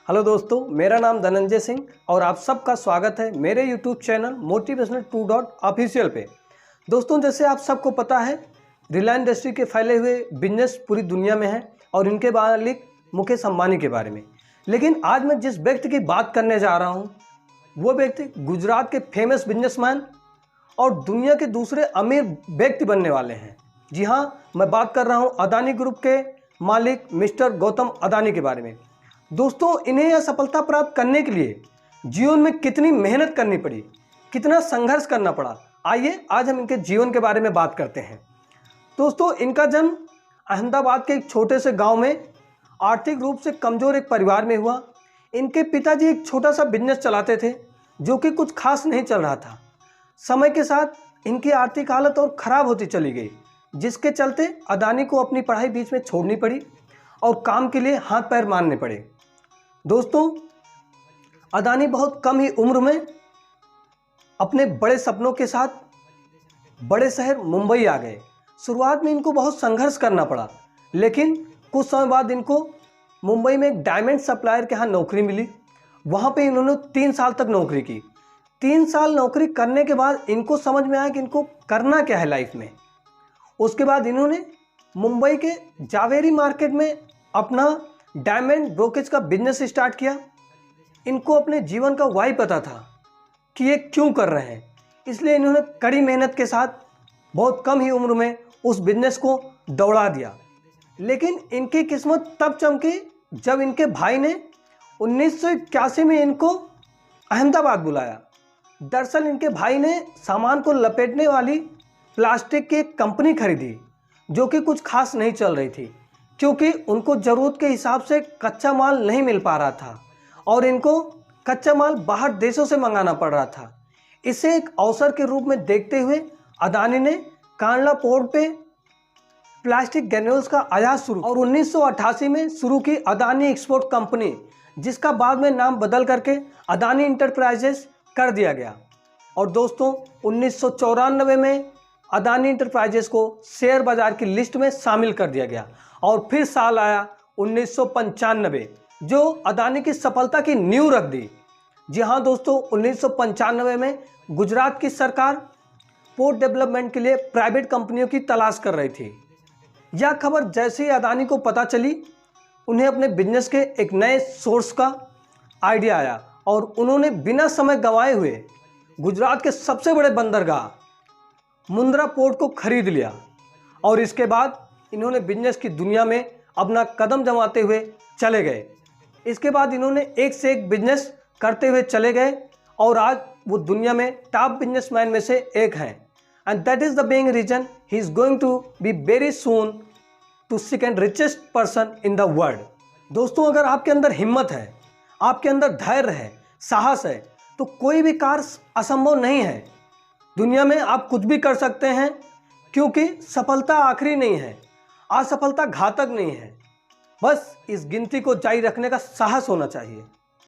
Hello दोस्तों, मेरा नाम धनंजय सिंह और आप सबका स्वागत है मेरे YouTube channel motivational to dot official पे। दोस्तों, जैसे आप सबको पता है, रिलायंस इंडस्ट्री के फैले हुए बिजनेस पूरी दुनिया में है और इनके मालिक मुकेश अंबानी के बारे में। लेकिन आज मैं जिस व्यक्ति की बात करने जा रहा हूँ वो व्यक्ति गुजरात के फेमस बिजनेसमैन और दुनिया के दूसरे अमीर व्यक्ति बनने वाले हैं। जी हाँ, मैं बात कर रहा हूँ अदानी ग्रुप के मालिक मिस्टर गौतम अदानी के बारे में। दोस्तों, इन्हें यह सफलता प्राप्त करने के लिए जीवन में कितनी मेहनत करनी पड़ी, कितना संघर्ष करना पड़ा, आइए आज हम इनके जीवन के बारे में बात करते हैं। दोस्तों, इनका जन्म अहमदाबाद के एक छोटे से गांव में आर्थिक रूप से कमज़ोर एक परिवार में हुआ। इनके पिताजी एक छोटा सा बिजनेस चलाते थे जो कि कुछ खास नहीं चल रहा था। समय के साथ इनकी आर्थिक हालत और ख़राब होती चली गई, जिसके चलते अदानी को अपनी पढ़ाई बीच में छोड़नी पड़ी और काम के लिए हाथ पैर मारने पड़े। दोस्तों, अदानी बहुत कम ही उम्र में अपने बड़े सपनों के साथ बड़े शहर मुंबई आ गए। शुरुआत में इनको बहुत संघर्ष करना पड़ा, लेकिन कुछ समय बाद इनको मुंबई में एक डायमंड सप्लायर के यहाँ नौकरी मिली। वहाँ पे इन्होंने 3 साल तक नौकरी की। 3 साल नौकरी करने के बाद इनको समझ में आया कि इनको करना क्या है लाइफ में। उसके बाद इन्होंने मुंबई के जावेरी मार्केट में अपना डायमंड ब्रोकेज का बिजनेस स्टार्ट किया। इनको अपने जीवन का वाई पता था कि ये क्यों कर रहे हैं, इसलिए इन्होंने कड़ी मेहनत के साथ बहुत कम ही उम्र में उस बिजनेस को दौड़ा दिया। लेकिन इनकी किस्मत तब चमकी जब इनके भाई ने 1981 में इनको अहमदाबाद बुलाया। दरअसल इनके भाई ने सामान को लपेटने वाली प्लास्टिक की एक कंपनी खरीदी जो कि कुछ खास नहीं चल रही थी, क्योंकि उनको ज़रूरत के हिसाब से कच्चा माल नहीं मिल पा रहा था और इनको कच्चा माल बाहर देशों से मंगाना पड़ रहा था। इसे एक अवसर के रूप में देखते हुए अदानी ने कांडला पोर्ट पे प्लास्टिक ग्रेन्यूल्स का आयात शुरू और 1988 में शुरू की अदानी एक्सपोर्ट कंपनी, जिसका बाद में नाम बदल करके अदानी इंटरप्राइजेस कर दिया गया। और दोस्तों, 1994 में अदानी इंटरप्राइजेस को शेयर बाजार की लिस्ट में शामिल कर दिया गया और फिर साल आया 1995 जो अदानी की सफलता की नींव रख दी। जी हाँ दोस्तों, 1995 में गुजरात की सरकार पोर्ट डेवलपमेंट के लिए प्राइवेट कंपनियों की तलाश कर रही थी। यह खबर जैसे ही अदानी को पता चली, उन्हें अपने बिजनेस के एक नए सोर्स का आइडिया आया और उन्होंने बिना समय गंवाए हुए गुजरात के सबसे बड़े बंदरगाह मुंद्रा पोर्ट को खरीद लिया और इसके बाद इन्होंने बिजनेस की दुनिया में अपना कदम जमाते हुए चले गए। इसके बाद इन्होंने एक से एक बिजनेस करते हुए चले गए और आज वो दुनिया में टॉप बिजनेसमैन में से एक हैं। And that is the big reason he is going to be very soon to second richest person in the world. दोस्तों, अगर आपके अंदर हिम्मत है, आपके अंदर धैर्य है, साहस है, तो कोई भी कार्य असंभव नहीं है। दुनिया में आप कुछ भी कर सकते हैं, क्योंकि सफलता आखिरी नहीं है, असफलता घातक नहीं है। बस इस गिनती को जारी रखने का साहस होना चाहिए।